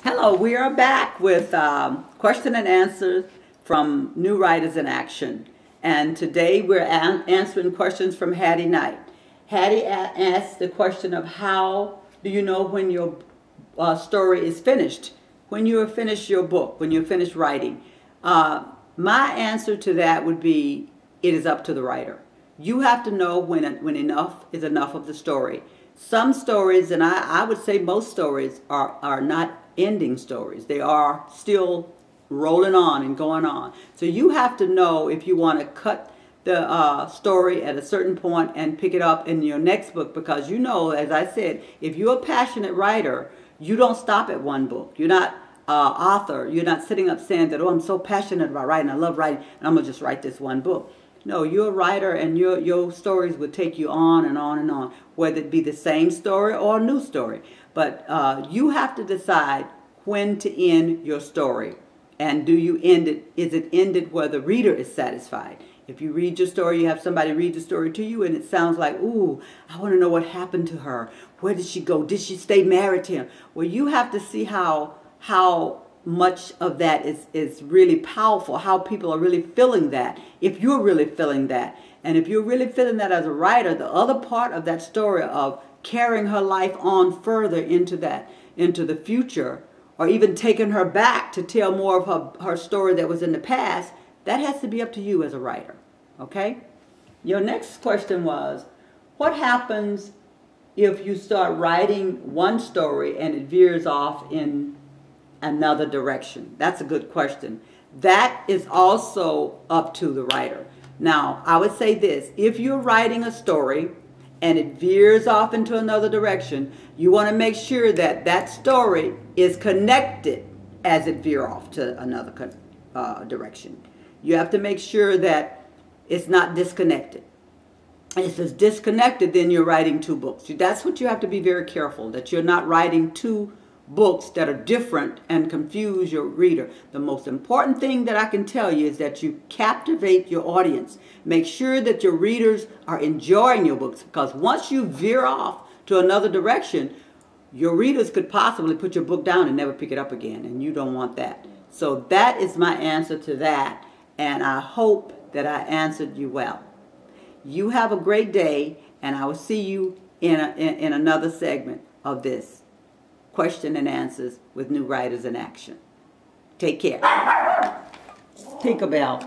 Hello, we are back with question and answers from New Writers in Action. And today we're answering questions from Hattye Knight. Hattye asked the question of how do you know when your story is finished, when you have finished your book, when you're finished writing. My answer to that would be it is up to the writer. You have to know when enough is enough of the story. Some stories, and I would say most stories, are not ending stories. They are still rolling on and going on. So you have to know if you want to cut the story at a certain point and pick it up in your next book, because you know, as I said, if you're a passionate writer, you don't stop at one book. You're not author. You're not sitting up saying that, oh, I'm so passionate about writing, I love writing, and I'm going to just write this one book. No, you're a writer, and your stories will take you on and on and on, whether it be the same story or a new story. But you have to decide when to end your story. And do you end it, is it ended where the reader is satisfied? If you read your story, you have somebody read the story to you, and it sounds like, ooh, I want to know what happened to her. Where did she go? Did she stay married to him? Well, you have to see how much of that is really powerful, how people are really feeling that, if you're really feeling that. And if you're really feeling that as a writer, the other part of that story of carrying her life on further into the future, or even taking her back to tell more of her story that was in the past, that has to be up to you as a writer, okay? Your next question was, what happens if you start writing one story and it veers off in another direction? That's a good question. That is also up to the writer. Now, I would say this: if you're writing a story and it veers off into another direction, you want to make sure that that story is connected as it veers off to another direction. You have to make sure that it's not disconnected. If it's disconnected, then you're writing two books. That's what you have to be very careful, that you're not writing two books that are different and confuse your reader. The most important thing that I can tell you is that you captivate your audience. Make sure that your readers are enjoying your books, because once you veer off to another direction, your readers could possibly put your book down and never pick it up again, and you don't want that. So that is my answer to that, and I hope that I answered you well. You have a great day, and I will see you in another segment of this question and answers with New Writers in Action. Take care. Tinkerbell.